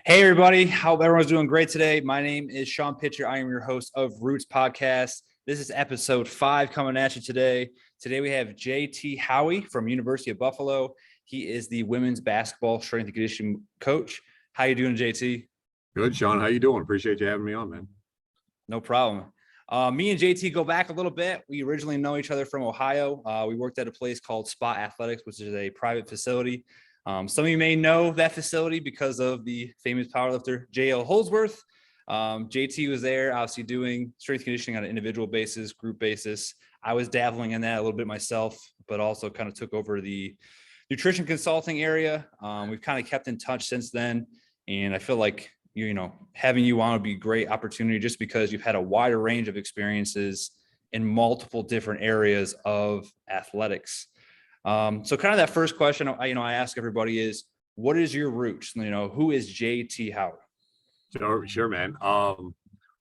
Hey, everybody. Hope everyone's doing great today. My name is Sean Pitcher. I am your host of Roots Podcast. This is episode 5 coming at you today. Today we have JT Haughey from University of Buffalo. He is the women's basketball strength and conditioning coach. How you doing, JT? Good, Sean. How you doing? Appreciate you having me on, man. No problem. Me and JT go back a little bit. We originally know each other from Ohio. We worked at a place called Spot Athletics, which is a private facility. Some of you may know that facility because of the famous powerlifter J.L. Holdsworth. JT was there, obviously doing strength conditioning on an individual basis, group basis. I was dabbling in that a little bit myself, but also kind of took over the nutrition consulting area. We've kind of kept in touch since then, and I feel like having you on would be a great opportunity just because you've had a wider range of experiences in multiple different areas of athletics. So kind of that first question, I ask everybody is, what is your roots? Who is JT Haughey? Sure, man. Well,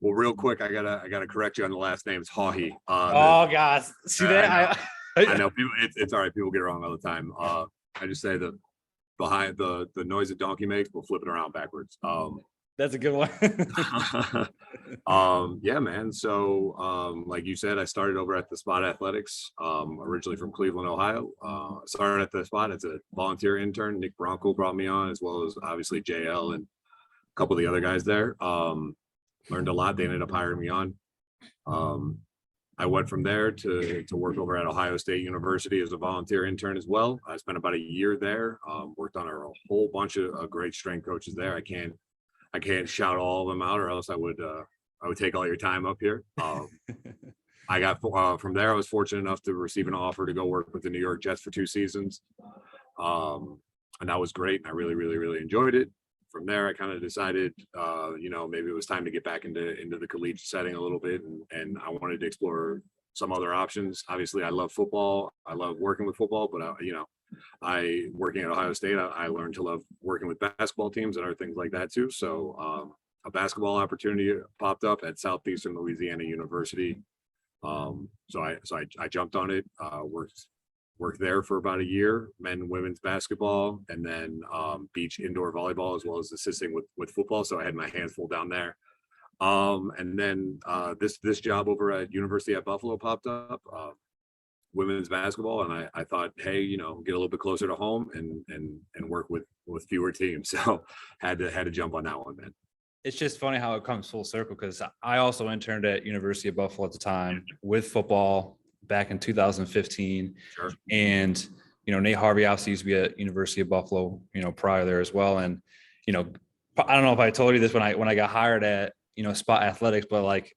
real quick, I gotta correct you on the last name. It's Haughey. God, see that? I know people. It's all right. People get it wrong all the time. I just say the behind the noise a donkey makes, we'll flip it around backwards. That's a good one. Yeah, man. So, like you said, I started over at the Spot Athletics, originally from Cleveland, Ohio. Started at the Spot as a volunteer intern. Nick Bronco brought me on, as well as obviously JL and a couple of the other guys there. Learned a lot. They ended up hiring me on. I went from there to work over at Ohio State University as a volunteer intern as well. I spent about a year there. Worked on a whole bunch of great strength coaches there. I can't shout all of them out, or else I would take all your time up here. I got from there. I was fortunate enough to receive an offer to go work with the New York Jets for 2 seasons, and that was great. I really enjoyed it. From there, I kind of decided, maybe it was time to get back into the collegiate setting a little bit, and I wanted to explore some other options. Obviously, I love football. I love working with football, but working at Ohio State, I learned to love working with basketball teams and other things like that too. So a basketball opportunity popped up at Southeastern Louisiana University. So I jumped on it, worked there for about a year, men and women's basketball, and then beach indoor volleyball, as well as assisting with football. So I had my hands full down there. And then this job over at University at Buffalo popped up. Women's basketball, and I thought, hey, get a little bit closer to home and work with fewer teams. So had to jump on that one, man. It's just funny how it comes full circle, because I also interned at University of Buffalo at the time with football back in 2015. Sure. And Nate Harvey obviously used to be at University of Buffalo prior there as well. And I don't know if I told you this when I got hired at Spot Athletics, but like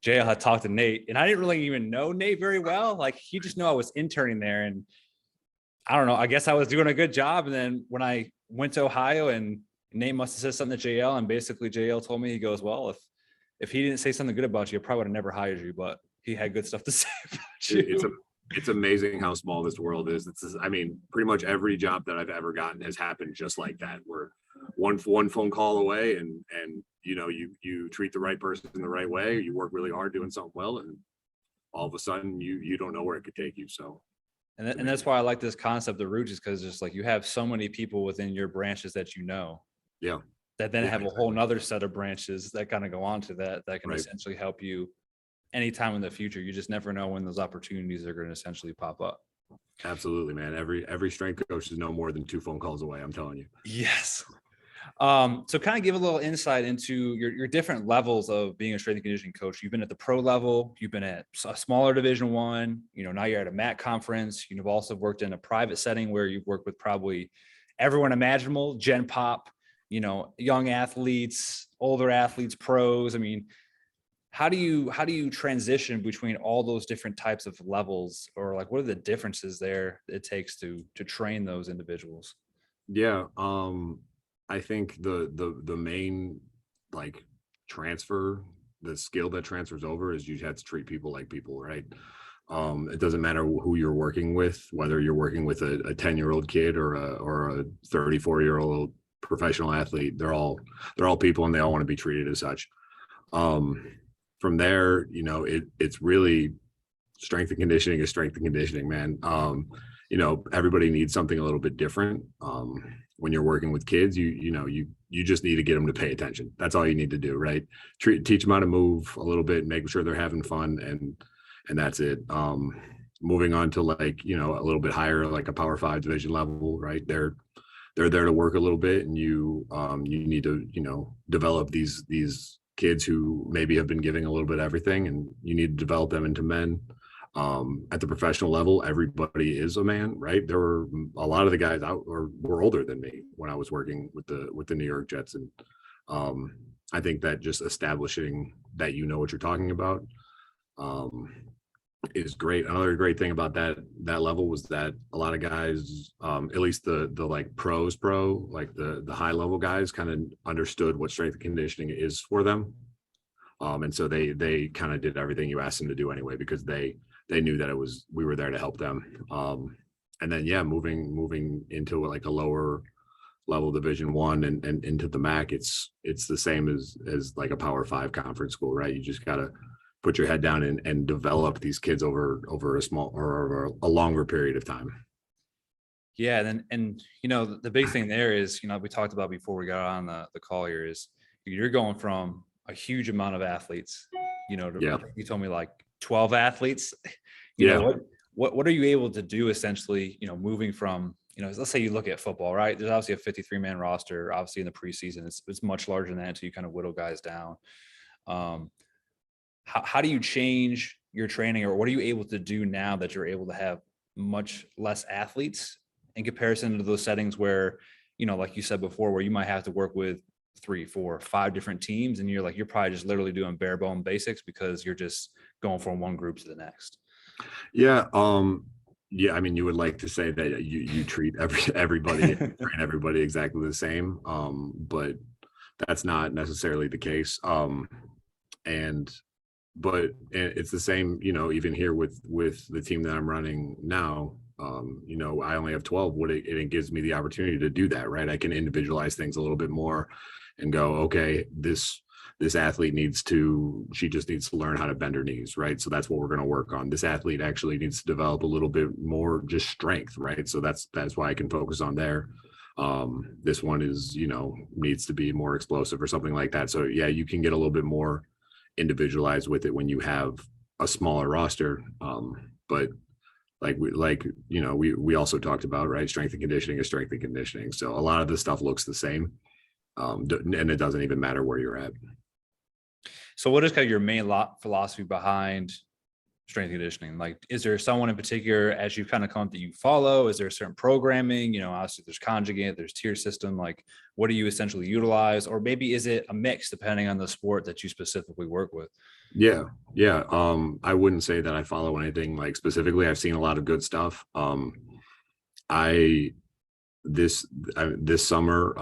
JL had talked to Nate, and I didn't really even know Nate very well. Like, he just knew I was interning there, and I don't know, I guess I was doing a good job. And then when I went to Ohio, and Nate must have said something to JL, and basically JL told me, he goes, well, if he didn't say something good about you, I probably would have never hired you, but he had good stuff to say about you. It's amazing how small this world is. Pretty much every job that I've ever gotten has happened just like that, where one phone call away, and you treat the right person in the right way, you work really hard doing something well, and all of a sudden you don't know where it could take you. So and that's why I like this concept of roots, is because it's like you have so many people within your branches that that then have a whole nother set of branches that kind of go on to that can essentially help you anytime in the future. You just never know when those opportunities are going to essentially pop up. Absolutely, man. Every strength coach is no more than 2 phone calls away, I'm telling you. Yes. So kind of give a little insight into your different levels of being a strength and conditioning coach. You've been at the pro level, you've been at a smaller Division I, now you're at a MAC conference. You've also worked in a private setting where you've worked with probably everyone imaginable, Gen Pop, young athletes, older athletes, pros. How do you transition between all those different types of levels, or like, what are the differences there it takes to train those individuals? Yeah. I think the main transfer, the skill that transfers over, is you have to treat people like people, right? It doesn't matter who you're working with, whether you're working with a 10-year-old kid or a 34-year-old professional athlete. They're all people, and they all want to be treated as such. From there, it's really strength and conditioning is strength and conditioning, man. Everybody needs something a little bit different. when you're working with kids, you just need to get them to pay attention. That's all you need to do, right? Teach them how to move a little bit, make sure they're having fun, and that's it. Moving on to like, a little bit higher, like a Power 5 division level, right? They're there to work a little bit, and you need to, develop these kids who maybe have been giving a little bit of everything, and you need to develop them into men. At the professional level, everybody is a man, right? There were a lot of the guys out were older than me when I was working with the New York Jets, and I think that just establishing that what you're talking about is great. Another great thing about that level was that a lot of guys, at least the like like the high level guys, kind of understood what strength and conditioning is for them. And so they kind of did everything you asked them to do anyway, because they knew that we were there to help them. And then moving into like a lower level Division I and into the MAC, it's the same as like a Power 5 conference school, right? You just gotta put your head down and develop these kids over a longer period of time. Yeah, and the big thing there is, we talked about before we got on the call here, is you're going from a huge amount of athletes, you told me like 12 athletes. What are you able to do essentially, moving from, let's say you look at football, right? There's obviously a 53-man roster, obviously in the preseason, it's much larger than that until you kind of whittle guys down. How do you change your training, or what are you able to do now that you're able to have much less athletes in comparison to those settings where, like you said before, where you might have to work with 3, 4, 5 different teams, and you're probably just literally doing bare bone basics because you're just going from one group to the next. Yeah. I mean, you would like to say that you treat everybody train everybody exactly the same. But that's not necessarily the case. But it's the same, even here with the team that I'm running now. I only have 12. It gives me the opportunity to do that, right? I can individualize things a little bit more and go, okay, this athlete she just needs to learn how to bend her knees, right? So that's what we're going to work on. This athlete actually needs to develop a little bit more just strength, right? So that's why I can focus on there. This one is, needs to be more explosive or something like that. So yeah, you can get a little bit more individualized with it when you have a smaller roster. But we also talked about, right, strength and conditioning is strength and conditioning. So a lot of this stuff looks the same, and it doesn't even matter where you're at. So what is kind of your main philosophy behind strength and conditioning? Like, is there someone in particular as you kind of come that you follow? Is there a certain programming? Obviously there's conjugate, there's tier system. Like, what do you essentially utilize? Or maybe is it a mix depending on the sport that you specifically work with? Yeah. I wouldn't say that I follow anything like specifically. I've seen a lot of good stuff. This summer,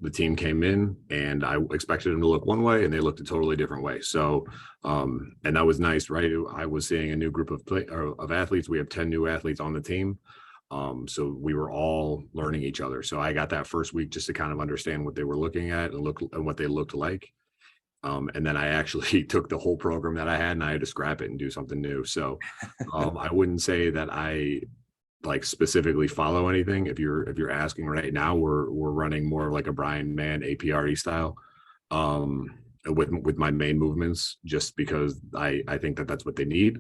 the team came in and I expected them to look one way and they looked a totally different way. So, and that was nice, right? I was seeing a new group of athletes. We have 10 new athletes on the team. So we were all learning each other. So I got that first week just to kind of understand what they were looking at and what they looked like. And then I actually took the whole program that I had and I had to scrap it and do something new. So I wouldn't say that I like specifically follow anything. If you're asking right now, we're running more like a Brian Mann APRE style with my main movements, just because I think that's what they need.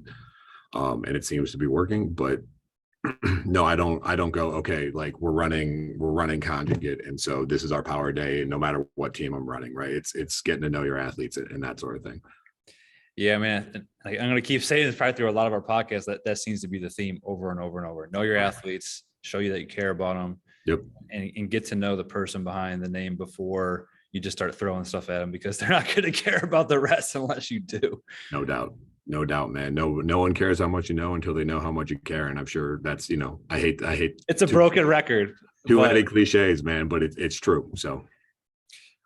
And it seems to be working, but no, I don't go, okay, like we're running conjugate. And so this is our power day, no matter what team I'm running, right? It's getting to know your athletes and that sort of thing. Yeah, man. I'm going to keep saying this probably through a lot of our podcasts, that seems to be the theme over and over and over. Know your athletes, show you that you care about them. Yep. And get to know the person behind the name before you just start throwing stuff at them, because they're not going to care about the rest unless you do. No doubt, man. No one cares how much you know until they know how much you care. And I'm sure that's, I hate it's a broken record. Two-headed cliches, man, but it's true. So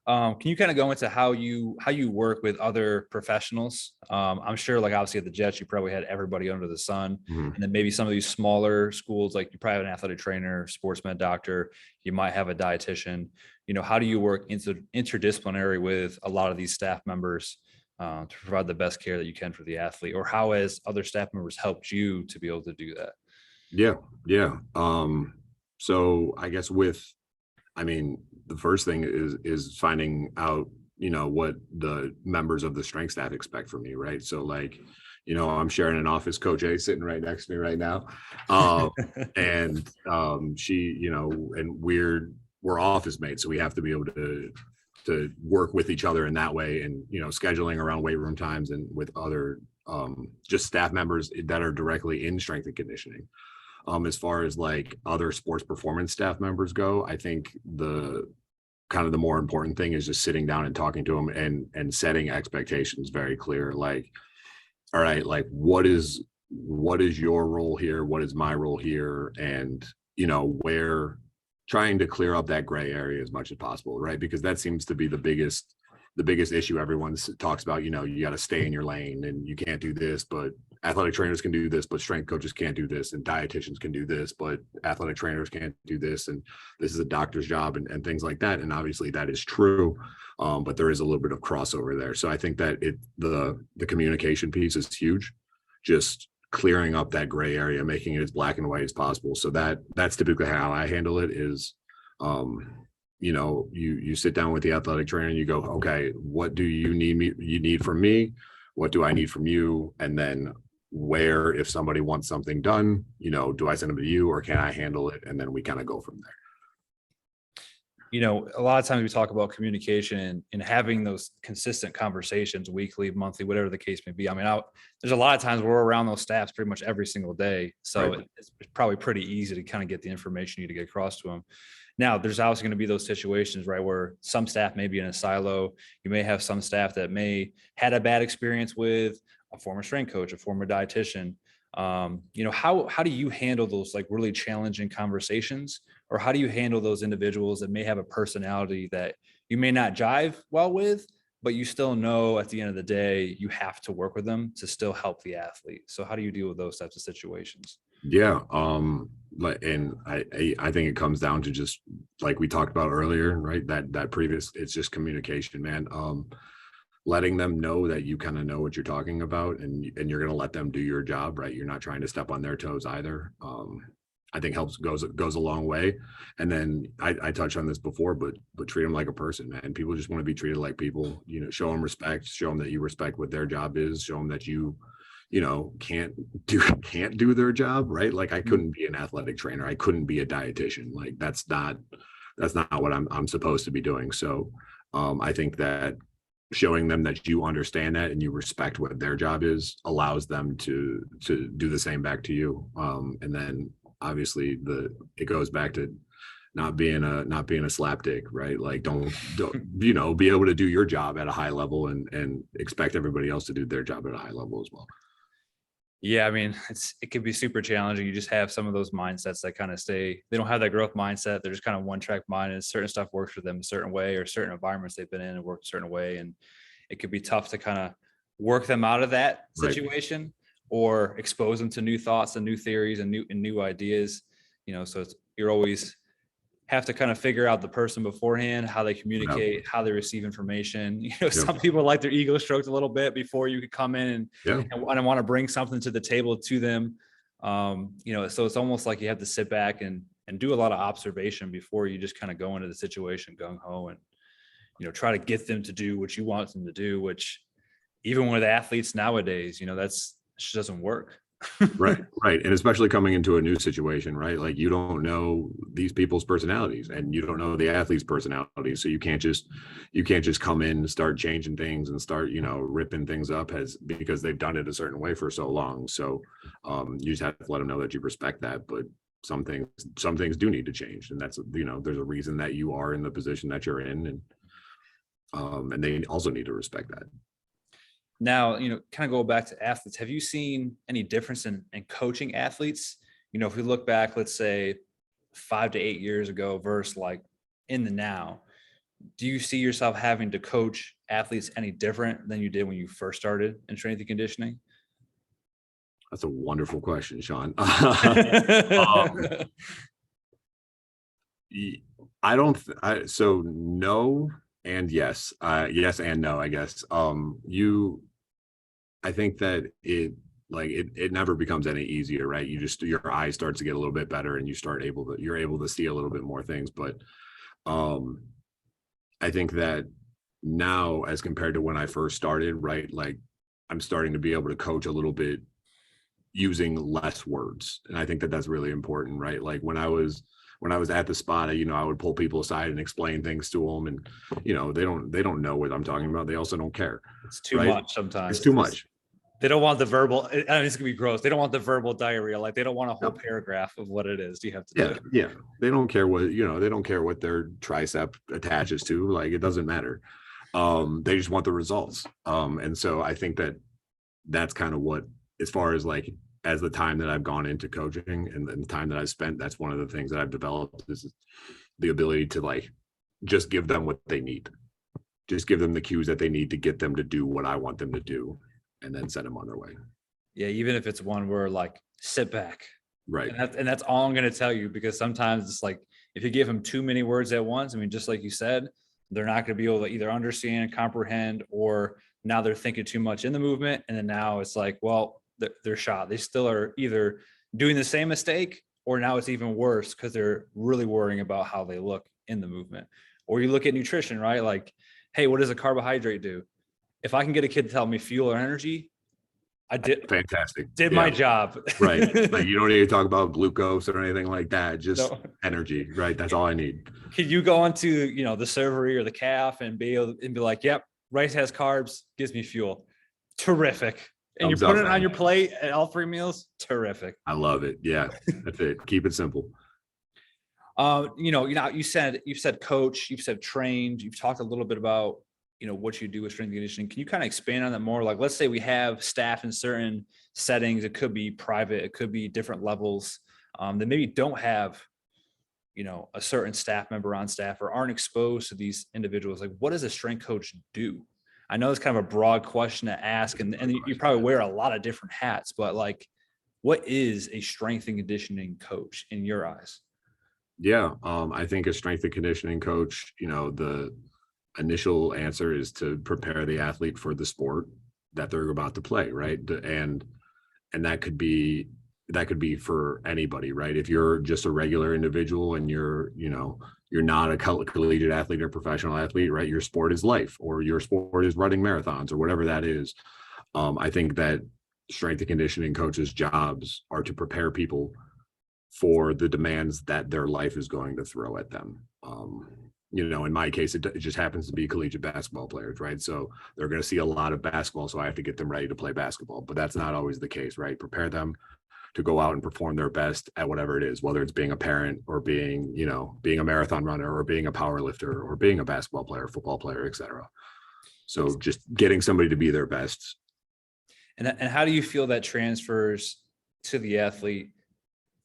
can you kind of go into how you work with other professionals? I'm sure, like obviously at the Jets, you probably had everybody under the sun. Mm-hmm. And then maybe some of these smaller schools, like you probably have an athletic trainer, sports med doctor, you might have a dietitian. How do you work interdisciplinary with a lot of these staff members to provide the best care that you can for the athlete? Or how has other staff members helped you to be able to do that? Yeah. So I guess with I mean, the first thing is finding out, what the members of the strength staff expect from me, right? So like, I'm sharing an office, Coach A sitting right next to me right now. Um, and she, and we're office mates, so we have to be able to work with each other in that way, and scheduling around weight room times and with other just staff members that are directly in strength and conditioning. As far as like other sports performance staff members go, I think the kind of the more important thing is just sitting down and talking to them and setting expectations very clear. Like, all right, like what is your role here? What is my role here? And where, trying to clear up that gray area as much as possible, right? Because that seems to be the biggest issue. Everyone talks about, you got to stay in your lane and you can't do this, but athletic trainers can do this, but strength coaches can't do this, and dietitians can do this, but athletic trainers can't do this, and this is a doctor's job, and things like that. And obviously that is true, but there is a little bit of crossover there. So I think that the communication piece is huge, just clearing up that gray area, making it as black and white as possible. So that's typically how I handle it is, you sit down with the athletic trainer and you go, okay, what do you need from me? What do I need from you? And then where, if somebody wants something done, do I send them to you, or can I handle it? And then we kind of go from there. A lot of times we talk about communication and having those consistent conversations weekly, monthly, whatever the case may be. I mean, there's a lot of times we're around those staffs pretty much every single day. So right. It's probably pretty easy to kind of get the information you need to get across to them. Now, there's also going to be those situations, right, where some staff may be in a silo. You may have some staff that may had a bad experience with a former strength coach, a former dietitian. How do you handle those like really challenging conversations, or how do you handle those individuals that may have a personality that you may not jive well with, but you still know at the end of the day you have to work with them to still help the athlete? So how do you deal with those types of situations? Yeah. And I think it comes down to just like we talked about earlier, right? That previous, it's just communication, man. Letting them know that you kind of know what you're talking about, and you're going to let them do your job, right? You're not trying to step on their toes either. I think goes a long way. And then I touched on this before, but treat them like a person, man. People just want to be treated like people. Show them respect, show them that you respect what their job is, show them that you can't do their job, right? Like I couldn't be an athletic trainer, I couldn't be a dietitian. Like that's not what I'm supposed to be doing. So I think that showing them that you understand that and you respect what their job is allows them to do the same back to you. And then obviously it goes back to not being a slapdick, right? Like don't be able to do your job at a high level and expect everybody else to do their job at a high level as well. Yeah, I mean, it can be super challenging. You just have some of those mindsets that kind of they don't have that growth mindset. They're just kind of one track mind, and certain stuff works for them a certain way, or certain environments they've been in and worked a certain way. And it could be tough to kind of work them out of that situation, right, or expose them to new thoughts and new theories and new ideas. So you're always have to kind of figure out the person beforehand, how they communicate, how they receive information. Some people like their ego stroked a little bit before you could come in and want to bring something to the table to them. So it's almost like you have to sit back and do a lot of observation before you just kind of go into the situation gung ho and, try to get them to do what you want them to do, which even with athletes nowadays, it just doesn't work. Right. And especially coming into a new situation, right? Like you don't know these people's personalities and you don't know the athlete's personalities. So you can't just come in and start changing things and start, ripping things up because they've done it a certain way for so long. So you just have to let them know that you respect that. But some things do need to change. And that's, there's a reason that you are in the position that you're in. And they also need to respect that. Now, kind of go back to athletes. Have you seen any difference in coaching athletes? If we look back, let's say 5 to 8 years ago versus like in the now, do you see yourself having to coach athletes any different than you did when you first started in strength and conditioning? That's a wonderful question, Sean. So no and yes. Yes and no, I guess. I think that it never becomes any easier, right? Your eye starts to get a little bit better and you're able to see a little bit more things. But I think that now, as compared to when I first started, right, like I'm starting to be able to coach a little bit using less words, and I think that that's really important, right? Like when I was at the spot, I would pull people aside and explain things to them, and they don't know what I'm talking about. They also don't care, It's too right? much sometimes. It's too much. They don't want the verbal. I mean, it's gonna be gross. They don't want the verbal diarrhea. Like they don't want a whole No. paragraph of what it is you have to Yeah, do. yeah. They don't care what, they don't care what their tricep attaches to. Like it doesn't matter. They just want the results. And so I think that that's kind of what, as far as like, as the time that I've gone into coaching and the time that I've spent, that's one of the things that I've developed is the ability to like just give them what they need. Just give them the cues that they need to get them to do what I want them to do, and then send them on their way. Yeah, even if it's one where like sit back. Right. And that's all I'm going to tell you, because sometimes it's like if you give them too many words at once, I mean, just like you said, they're not going to be able to either understand, comprehend, or now they're thinking too much in the movement. And then now it's like, well, they're shot. They still are either doing the same mistake, or now it's even worse because they're really worrying about how they look in the movement. Or you look at nutrition, right? Like, hey, what does a carbohydrate do? If I can get a kid to tell me fuel or energy, I did Fantastic. my job. Right. Like you don't need to talk about glucose or anything like that. Just No. energy, right? That's all I need. Could you go onto, the servery or the calf and be like, yep, rice has carbs, gives me fuel. Terrific. And you're Thumbs up, putting it on man. your plate at all 3 meals. Terrific. I love it. Yeah, that's it. Keep it simple. You've said coach, you've said trained, you've talked a little bit about, what you do with strength and conditioning. Can you kind of expand on that more? Like, let's say we have staff in certain settings. It could be private, it could be different levels that maybe don't have, a certain staff member on staff or aren't exposed to these individuals. Like, what does a strength coach do? I know it's kind of a broad question to ask, and you probably wear a lot of different hats, but like, what is a strength and conditioning coach in your eyes? Yeah. I think a strength and conditioning coach, the initial answer is to prepare the athlete for the sport that they're about to play, right? And that could be for anybody, right? If you're just a regular individual and you're not a collegiate athlete or professional athlete, right? Your sport is life, or your sport is running marathons, or whatever that is. I think that strength and conditioning coaches' jobs are to prepare people for the demands that their life is going to throw at them. In my case, it just happens to be collegiate basketball players, right? So they're going to see a lot of basketball, so I have to get them ready to play basketball. But that's not always the case, right? Prepare them to go out and perform their best at whatever it is, whether it's being a parent or being a marathon runner or being a power lifter or being a basketball player, football player, etc. So just getting somebody to be their best. And how do you feel that transfers to the athlete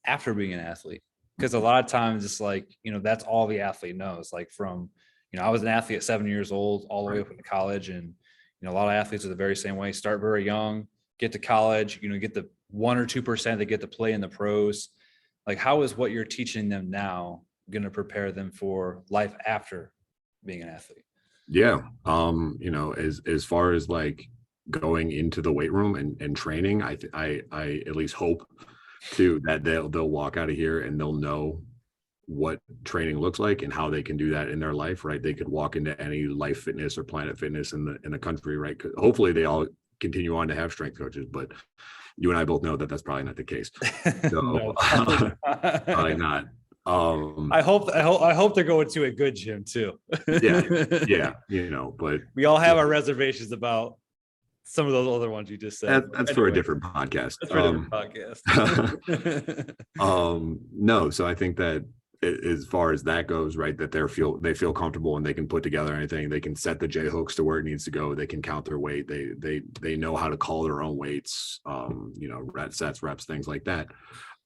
after being an athlete? Because a lot of times it's like, that's all the athlete knows. Like from, I was an athlete at 7 years old, all the way up into college. And, a lot of athletes are the very same way, start very young, get to college, get the 1 or 2% that get to play in the pros. Like, how is what you're teaching them now going to prepare them for life after being an athlete? Yeah. As far as like going into the weight room and training, I at least hope that they'll walk out of here and they'll know what training looks like and how they can do that in their life, right? They could walk into any Life Fitness or Planet Fitness in the country, right? Hopefully they all continue on to have strength coaches, but you and I both know that that's probably not the case. So No, probably not. I hope they're going to a good gym too. yeah, but we all have our reservations about some of those other ones you just said. That's for a different podcast. That's for a different podcast. No, so I think that as far as that goes, right, that they feel comfortable and they can put together anything. They can set the J hooks to where it needs to go. They can count their weight. They know how to call their own weights. Sets, reps, things like that.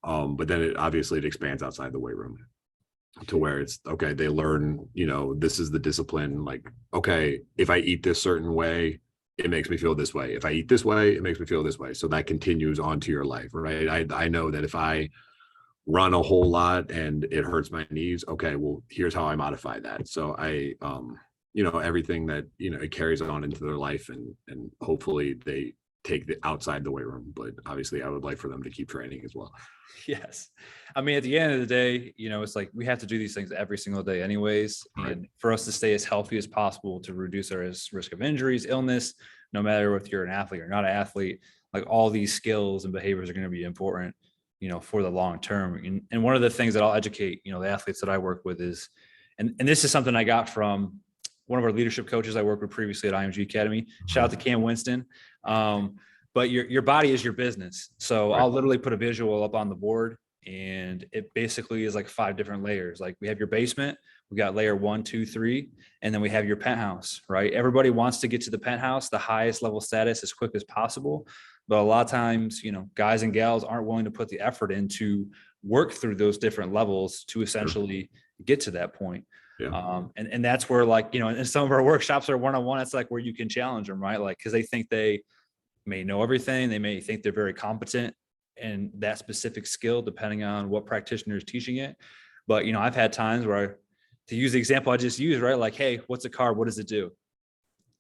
But then it expands outside the weight room to where it's okay. They learn, this is the discipline. Like, okay, if I eat this certain way, it makes me feel this way. If I eat this way, it makes me feel this way. So that continues on to your life, right? I know that if I run a whole lot and it hurts my knees, okay, well, here's how I modify that. So everything that, it carries on into their life and hopefully they take the outside the weight room, but obviously I would like for them to keep training as well. Yes. I mean, at the end of the day, it's like we have to do these things every single day anyways. Right. And for us to stay as healthy as possible to reduce our risk of injuries, illness, no matter if you're an athlete or not an athlete, like all these skills and behaviors are going to be important, for the long term. And one of the things that I'll educate, the athletes that I work with is, and this is something I got from one of our leadership coaches I worked with previously at IMG Academy. Shout out to Cam Winston. But your body is your business. So Right. I'll literally put a visual up on the board, and it basically is like 5 different layers. Like we have your basement, we got layer 1, 2, 3, and then we have your penthouse, right? Everybody wants to get to the penthouse, the highest level status, as quick as possible. But a lot of times, guys and gals aren't willing to put the effort in to work through those different levels to essentially get to that point. Yeah. And that's where, like, and some of our workshops are one-on-one. It's like where you can challenge them, right? Like, because they think they may know everything. They may think they're very competent in that specific skill, depending on what practitioner is teaching it. But, I've had times where to use the example I just used, right? Like, hey, what's a carb? What does it do?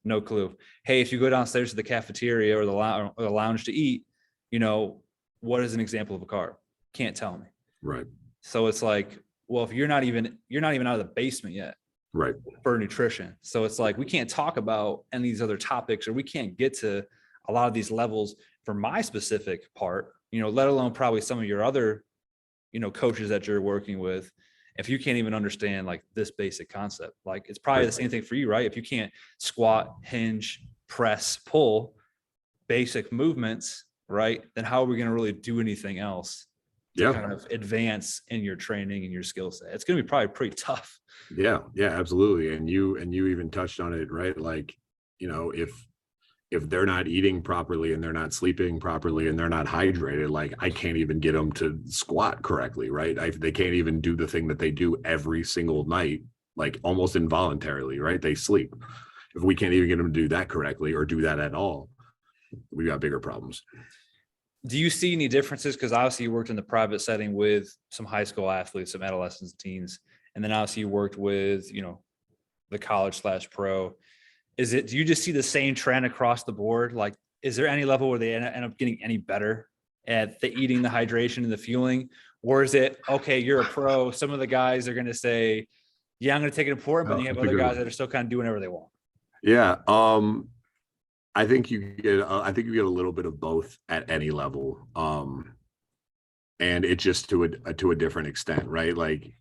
No clue. Hey, if you go downstairs to the cafeteria or the lounge to eat, what is an example of a carb? Can't tell me. Right. So it's like, well, if you're not even out of the basement yet. Right. For nutrition. So it's like, we can't talk about any of these other topics, or we can't get to a lot of these levels for my specific part, let alone probably some of your other, coaches that you're working with. If you can't even understand like this basic concept, like it's probably the same thing for you, right? If you can't squat, hinge, press, pull, basic movements, right? Then how are we going to really do anything else to kind of advance in your training and your skill set? It's going to be probably pretty tough. Yeah, absolutely. And you even touched on it, right? Like, if they're not eating properly and they're not sleeping properly and they're not hydrated, like I can't even get them to squat correctly, right? They can't even do the thing that they do every single night, like almost involuntarily, right? They sleep. If we can't even get them to do that correctly or do that at all, we got bigger problems. Do you see any differences? Because obviously you worked in the private setting with some high school athletes, some adolescents, teens, and then obviously you worked with, the college/pro. Do you just see the same trend across the board? Like, is there any level where they end up getting any better at the eating, the hydration, and the fueling? Or is it, okay, you're a pro, some of the guys are going to say, yeah, I'm going to take it important, but you have other guys that are still kind of doing whatever they want. Yeah. I think you get a little bit of both at any level. And it's just to a different extent, right? Like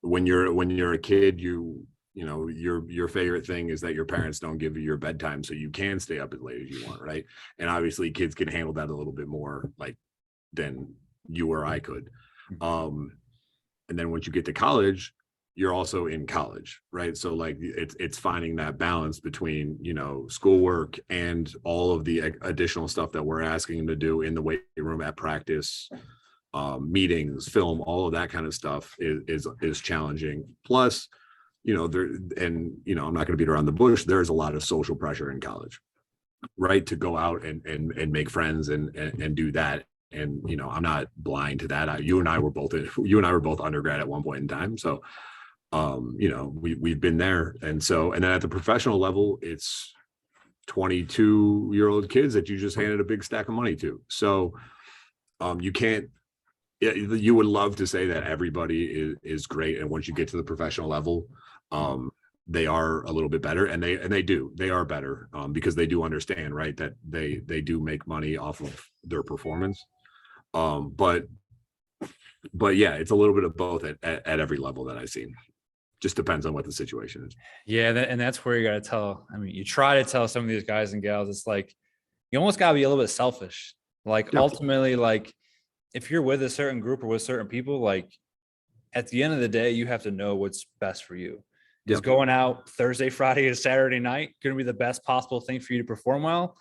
when you're a kid, your favorite thing is that your parents don't give you your bedtime so you can stay up as late as you want, right? And obviously kids can handle that a little bit more like than you or I could. And then once you get to college, you're also in college, right? So like it's finding that balance between, schoolwork and all of the additional stuff that we're asking them to do in the weight room, at practice, meetings, film, all of that kind of stuff is challenging. Plus, I'm not going to beat around the bush. There's a lot of social pressure in college, right? To go out and make friends and do that. And, I'm not blind to that. You and I were both undergrad at one point in time. So, we've been there. And then at the professional level, it's 22-year-old kids that you just handed a big stack of money to. So, you would love to say that everybody is great. And once you get to the professional level, they are a little bit better, and they are better because they do understand, right, that they do make money off of their performance. But yeah, it's a little bit of both at every level that I've seen. Just depends on what the situation is. Yeah. And that's where you got to tell, you try to tell some of these guys and gals, it's like, you almost gotta be a little bit selfish. Like ultimately, like if you're with a certain group or with certain people, like at the end of the day, you have to know what's best for you. Is going out Thursday, Friday, and Saturday night going to be the best possible thing for you to perform well?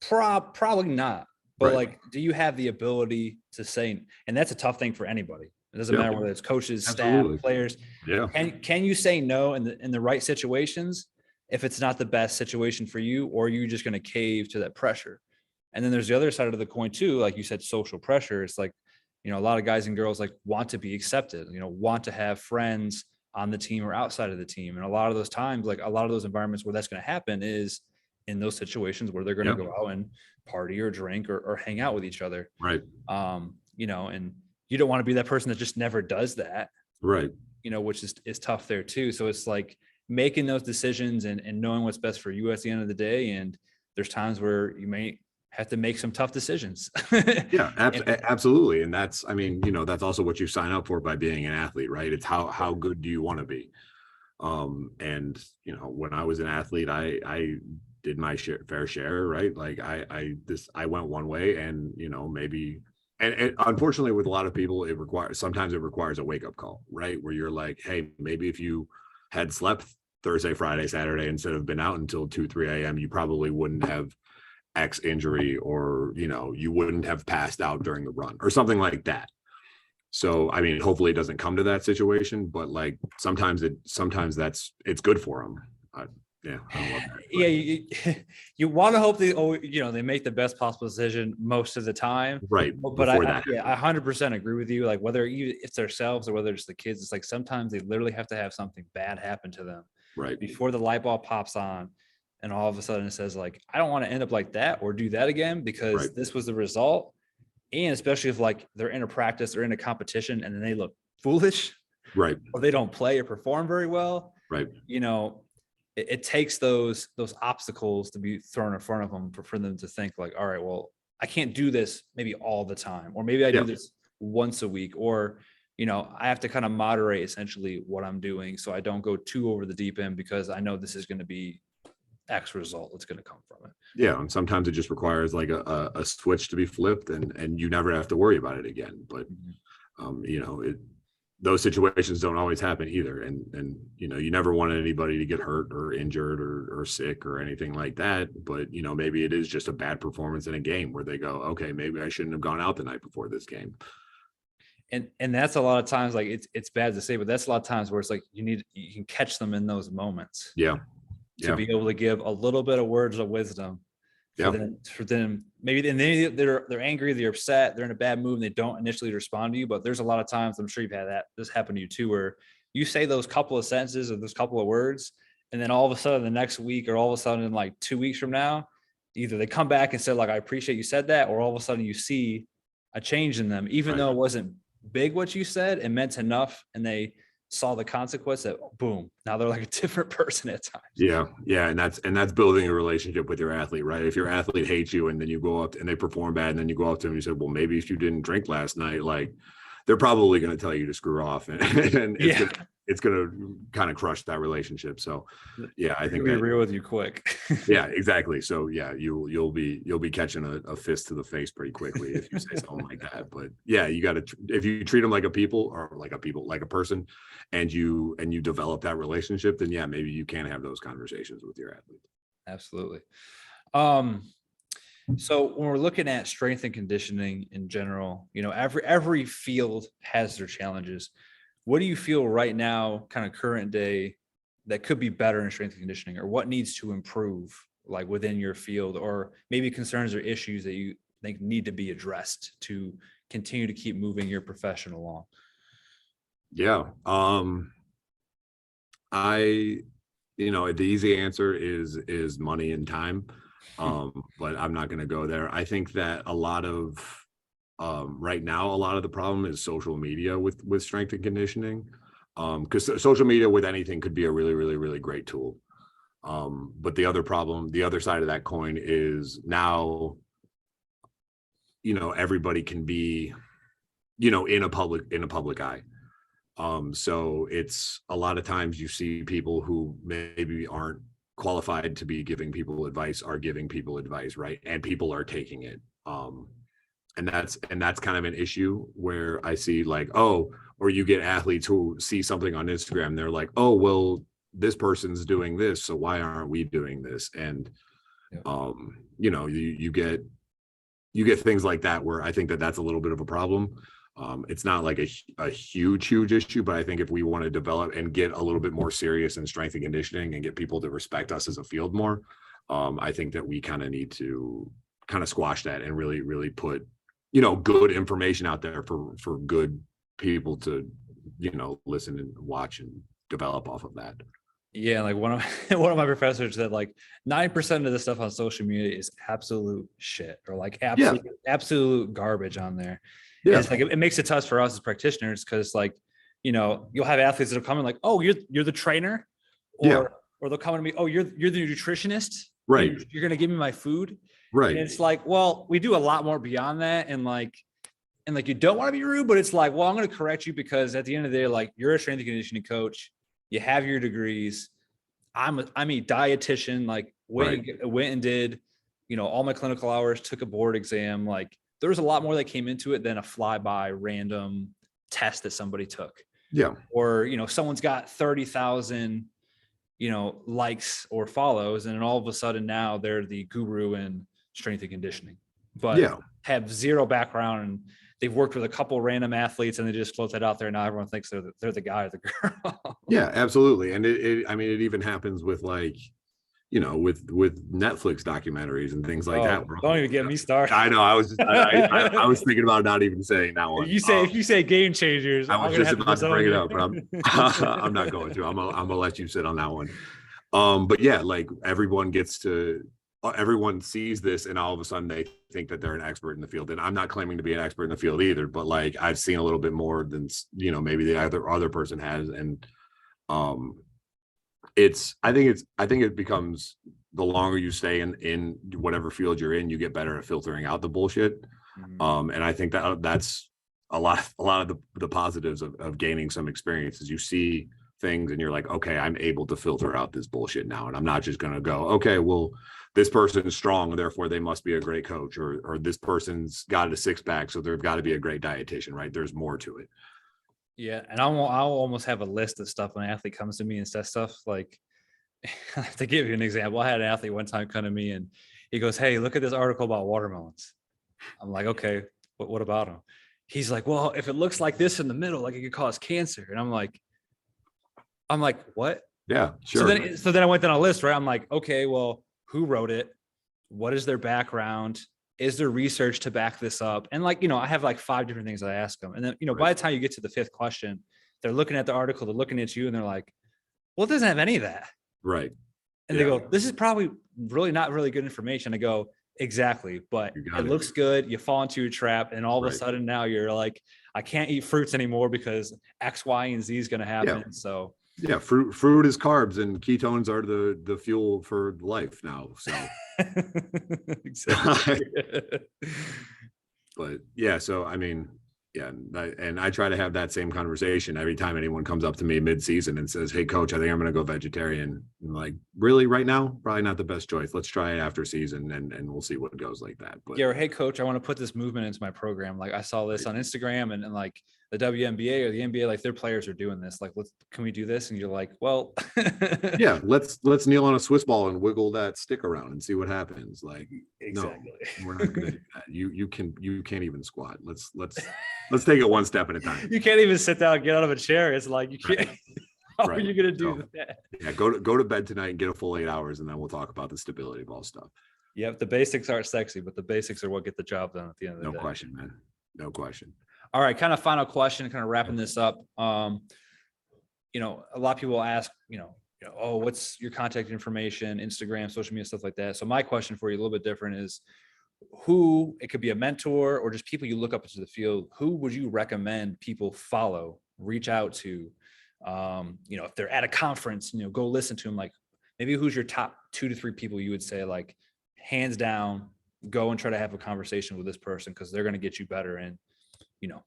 Probably not. But like, do you have the ability to say, and that's a tough thing for anybody. It doesn't matter whether it's coaches, staff, players. Yeah. Can you say no in the right situations if it's not the best situation for you, or are you just going to cave to that pressure? And then there's the other side of the coin too. Like you said, social pressure. It's like, a lot of guys and girls like want to be accepted, want to have friends on the team or outside of the team. And a lot of those times, like a lot of those environments where that's going to happen is in those situations where they're going to go out and party or drink or hang out with each other. Right. You know, and you don't want to be that person that just never does that. Right. You know, which is tough there too. So it's like making those decisions and knowing what's best for you at the end of the day. And there's times where you may have to make some tough decisions. Yeah, absolutely. And that's, I mean, you know, that's also what you sign up for by being an athlete, right? It's how good do you want to be? And you know, when I was an athlete, I did my fair share, right? Like I went one way, and you know, maybe, and unfortunately with a lot of people, sometimes it requires a wake-up call, right? Where you're like, hey, maybe if you had slept Thursday, Friday, Saturday, instead of been out until 2-3 a.m., you probably wouldn't have X injury, or you know, you wouldn't have passed out during the run or something like that. So I mean, hopefully it doesn't come to that situation, but like sometimes it's good for them. Yeah, I don't love that. Yeah, you want to hope they make the best possible decision most of the time, right? But I 100% agree with you. Like whether it's themselves or whether it's the kids, it's like sometimes they literally have to have something bad happen to them, right, before the light bulb pops on, and all of a sudden it says like, I don't want to end up like that or do that again because this was the result. And especially if like they're in a practice or in a competition and then they look foolish, right, or they don't play or perform very well, right. You know, it takes those obstacles to be thrown in front of them for them to think like, all right, well, I can't do this maybe all the time, or maybe I do this once a week, or, you know, I have to kind of moderate essentially what I'm doing so I don't go too over the deep end because I know this is going to be X result that's going to come from it. Yeah, and sometimes it just requires like a switch to be flipped, and you never have to worry about it again. But you know, those situations don't always happen either, and you know, you never want anybody to get hurt or injured or sick or anything like that. But you know, maybe it is just a bad performance in a game where they go, okay, maybe I shouldn't have gone out the night before this game. And that's a lot of times, like it's bad to say, but that's a lot of times where it's like you can catch them in those moments. To be able to give a little bit of words of wisdom for them, maybe, and then they're angry, they're upset, they're in a bad mood, and they don't initially respond to you. But there's a lot of times, I'm sure you've had this happen to you too, where you say those couple of sentences or those couple of words, and then all of a sudden the next week, or all of a sudden in like 2 weeks from now, either they come back and say like, I appreciate you said that, or all of a sudden you see a change in them, even though it wasn't big what you said, it meant enough, and they saw the consequence that boom, now they're like a different person at times. Yeah. And that's building a relationship with your athlete, right? If your athlete hates you and then you go up and they perform bad, and then you go up to them and you said, well, maybe if you didn't drink last night, like they're probably going to tell you to screw off, and it's going to kind of crush that relationship. So yeah, I think be real with you quick. Yeah, exactly. So yeah, you'll be catching a fist to the face pretty quickly if you say something like that. But yeah, you got to, if you treat them like a person, and you develop that relationship, then yeah, maybe you can have those conversations with your athlete. Absolutely. So when we're looking at strength and conditioning in general, you know, every field has their challenges. What do you feel right now, kind of current day, that could be better in strength and conditioning, or what needs to improve like within your field, or maybe concerns or issues that you think need to be addressed to continue to keep moving your profession along? Yeah. You know, the easy answer is money and time. But I'm not going to go there. I think that a lot of right now, a lot of the problem is social media with strength and conditioning. Because social media with anything could be a really, really, really great tool. But the other side of that coin is now, you know, everybody can be, you know, in a public eye. So it's a lot of times you see people who maybe aren't qualified to be giving people advice are giving people advice, right? And people are taking it. And that's kind of an issue where I see like, or you get athletes who see something on Instagram, they're like, oh, well, this person's doing this, so why aren't we doing this? And you know, you get things like that where I think that that's a little bit of a problem. It's not like a huge issue, but I think if we want to develop and get a little bit more serious in strength and conditioning and get people to respect us as a field more, I think that we kind of need to kind of squash that and really, really put, you know, good information out there for good people to, you know, listen and watch and develop off of that. Yeah, like one of one of my professors said like 9% of the stuff on social media is absolute shit or like Yeah, absolute garbage on there. And yeah, it's like it makes it tough for us as practitioners because like, you'll have athletes that will come in like, oh, you're the trainer, yeah, or they'll come to me, oh, you're the nutritionist, right, you're gonna give me my food. And right, it's like, well, we do a lot more beyond that. And like you don't want to be rude, but it's like, well, I'm going to correct you because at the end of the day, like you're a strength and conditioning coach, you have your degrees. I'm a dietitian. Like right. went and did, all my clinical hours, took a board exam. Like there was a lot more that came into it than a flyby random test that somebody took. Yeah, Or someone's got 30,000 likes or follows, and then all of a sudden now they're the guru in strength and conditioning, but yeah. have zero background, and they've worked with a couple random athletes and they just float that out there. Now everyone thinks they're the guy or the girl. Yeah, absolutely. And I mean, it even happens with like, with Netflix documentaries and things like that. Oh, don't even get me started. I know. I was just, I was thinking about not even saying that one. If you say game changers, I was just about to bring it up, but I'm not going to. I'm gonna let you sit on that one. But yeah, like everyone sees this, and all of a sudden they think that they're an expert in the field. And I'm not claiming to be an expert in the field either, but like I've seen a little bit more than maybe the other person has, and I think it becomes, the longer you stay in whatever field you're in, you get better at filtering out the bullshit. And I think that's a lot of the positives of gaining some experience is you see things and you're like, okay, I'm able to filter out this bullshit now. And I'm not just going to go, okay, well, this person is strong, therefore they must be a great coach, or this person's got a six pack, so they've got to be a great dietitian, right? There's more to it. Yeah. And I'll almost have a list of stuff when an athlete comes to me and says stuff like, to give you an example, I had an athlete one time come to me and he goes, hey, look at this article about watermelons. I'm like, okay, what about them? He's like, well, if it looks like this in the middle, like it could cause cancer. And I'm like, what? Yeah, sure. So then I went down a list, right? I'm like, okay, well, who wrote it? What is their background? Is there research to back this up? And like, I have like 5 different things I ask them. And then, by the time you get to the 5th question, they're looking at the article, they're looking at you and they're like, well, it doesn't have any of that. Right. And they go, this is probably really not really good information. I go, exactly. But it looks good. You fall into your trap. And all of a sudden now you're like, I can't eat fruits anymore because X, Y, and Z is going to happen. Yeah. So yeah, fruit is carbs and ketones are the fuel for life now. So exactly. But yeah, so I mean, yeah, and I try to have that same conversation every time anyone comes up to me mid-season and says, hey coach, I think I'm going to go vegetarian. I'm like, really, right now? Probably not the best choice. Let's try it after season and we'll see what goes like that. But yeah, or, hey coach, I want to put this movement into my program. Like I saw this on Instagram and like the WNBA or the NBA, like their players are doing this. Like, can we do this? And you're like, well, yeah, let's kneel on a Swiss ball and wiggle that stick around and see what happens. Like, exactly. No, we're not going to do that. You can't even squat. Let's take it one step at a time. You can't even sit down and get out of a chair. It's like, you can't. Right. How are you going to do that? Yeah, go to bed tonight and get a full 8 hours, and then we'll talk about the stability ball stuff. Yep, the basics aren't sexy, but the basics are what get the job done at the end of the day. No question, man. No question. All right, kind of final question, kind of wrapping this up. A lot of people ask, oh, what's your contact information, Instagram, social media, stuff like that. So my question for you, a little bit different, is it could be a mentor or just people you look up into the field, who would you recommend people follow, reach out to? If they're at a conference, go listen to them. Like maybe who's your top 2 to 3 people you would say, like, hands down, go and try to have a conversation with this person because they're going to get you better in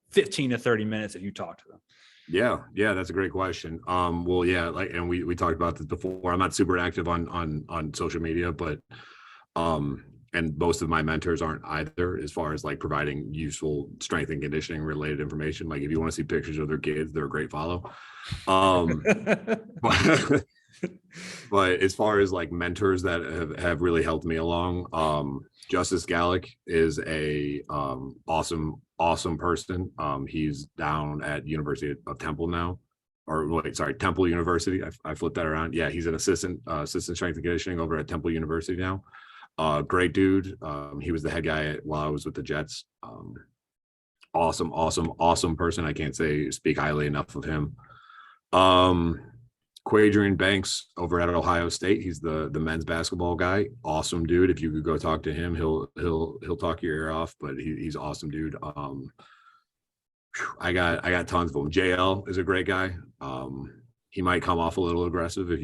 15 to 30 minutes if you talk to them. Yeah, that's a great question. Well, yeah, like, and we talked about this before. I'm not super active on social media, but and most of my mentors aren't either, as far as like providing useful strength and conditioning related information. Like if you want to see pictures of their kids, they're a great follow. But as far as like mentors that have really helped me along, Justice Gallic is a awesome person. He's down at University of Temple now, Temple University. I flipped that around. Yeah, he's an assistant strength and conditioning over at Temple University now. Great dude. He was the head guy while I was with the Jets. Awesome person. I can't speak highly enough of him. Quadrian Banks over at Ohio State. He's the men's basketball guy. Awesome dude. If you could go talk to him, he'll talk your ear off. But he's awesome dude. I got tons of them. JL is a great guy. He might come off a little aggressive if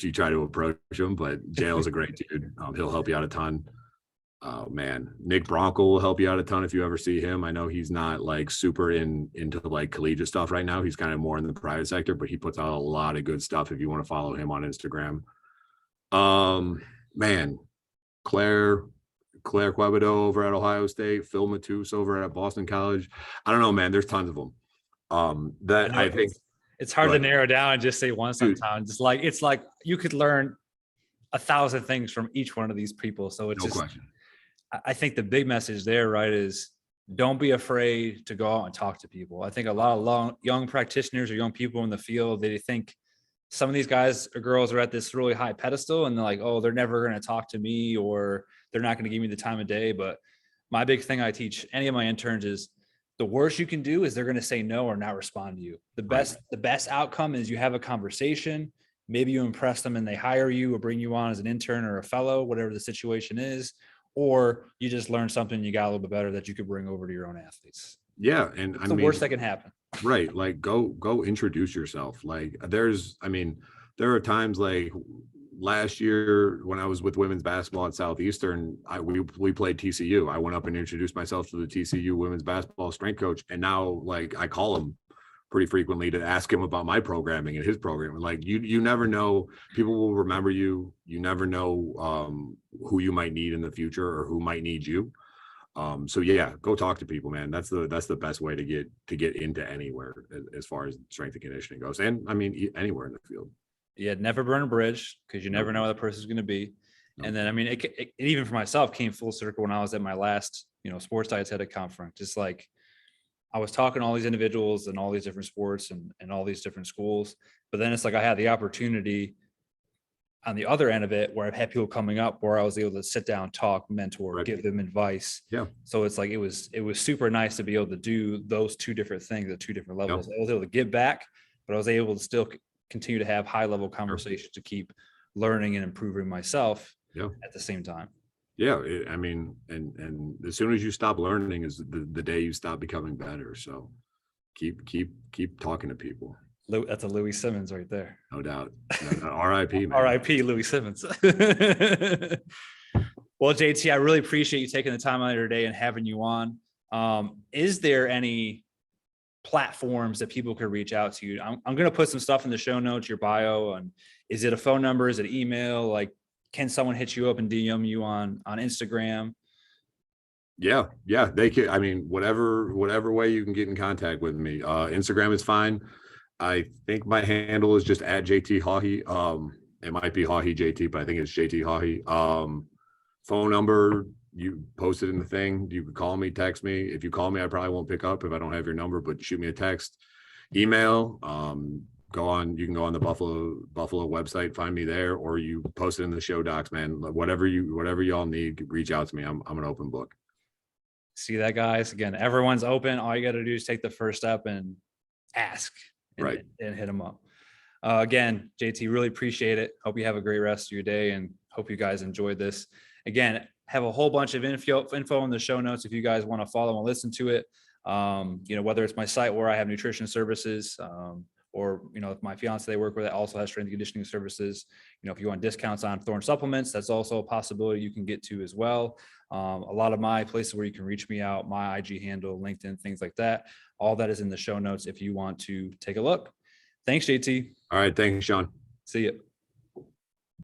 you try to approach him, but JL is a great dude. He'll help you out a ton. Oh man, Nick Bronco will help you out a ton if you ever see him. I know he's not like super into like collegiate stuff right now. He's kind of more in the private sector, but he puts out a lot of good stuff if you want to follow him on Instagram. Man, Claire Quevedo over at Ohio State, Phil Matus over at Boston College. I don't know, man. There's tons of them. I think it's hard to narrow down and just say one sometimes. It's like you could learn 1,000 things from each one of these people. So it's no question. I think the big message there, right, is don't be afraid to go out and talk to people. I think a lot of young practitioners or young people in the field, they think some of these guys or girls are at this really high pedestal and they're like, oh, they're never going to talk to me or they're not going to give me the time of day. But my big thing I teach any of my interns is the worst you can do is they're going to say no or not respond to you. The best outcome is you have a conversation. Maybe you impress them and they hire you or bring you on as an intern or a fellow, whatever the situation is. Or you just learn something you got a little bit better that you could bring over to your own athletes. Yeah. And it's the worst that can happen. Right. Like go introduce yourself. Like there are times like last year when I was with women's basketball at Southeastern, we played TCU. I went up and introduced myself to the TCU women's basketball strength coach. And now like I call him pretty frequently to ask him about my programming and his programming. Like you never know, people will remember you. You never know who you might need in the future or who might need you. So yeah, go talk to people, man. That's the best way to get into anywhere as far as strength and conditioning goes. And I mean, anywhere in the field. Yeah. Never burn a bridge because you never know what the person's going to be. Nope. And then, I mean, it even for myself came full circle when I was at my last, sports dietetic conference. Just like, I was talking to all these individuals and all these different sports and all these different schools. But then it's like I had the opportunity on the other end of it where I've had people coming up where I was able to sit down, talk, mentor, right. Give them advice. Yeah. So it's like it was super nice to be able to do those two different things at two different levels. Yeah. I was able to give back, but I was able to still continue to have high level conversations to keep learning and improving myself at the same time. Yeah, I mean, and as soon as you stop learning is the day you stop becoming better. So keep talking to people. That's a Louis Simmons right there. No doubt. R.I.P. man. R.I.P. Louis Simmons. Well, JT, I really appreciate you taking the time out of your day and having you on. Is there any platforms that people could reach out to you? I'm going to put some stuff in the show notes, your bio, and is it a phone number? Is it email? Like, can someone hit you up and DM you on Instagram? Yeah, they can. I mean, whatever way you can get in contact with me. Instagram is fine. I think my handle is just at JT Haughey. It might be Haughey JT, but I think it's JT Haughey. Phone number, you post it in the thing. You can call me, text me. If you call me, I probably won't pick up if I don't have your number, but shoot me a text. Email, you can go on the Buffalo website, find me there, or you post it in the show docs, man. Whatever y'all need, reach out to me. I'm an open book. See that, guys? Again, everyone's open. All you got to do is take the first step and ask and hit them up. Again, JT, really appreciate it. Hope you have a great rest of your day and hope you guys enjoyed this. Again, have a whole bunch of info in the show notes if you guys want to follow and listen to it. Whether it's my site where I have nutrition services, or, if my fiance they work with it also has strength and conditioning services. If you want discounts on Thorne supplements, that's also a possibility you can get to as well. A lot of my places where you can reach me out, my IG handle, LinkedIn, things like that. All that is in the show notes if you want to take a look. Thanks, JT. All right. Thanks, Sean. See you.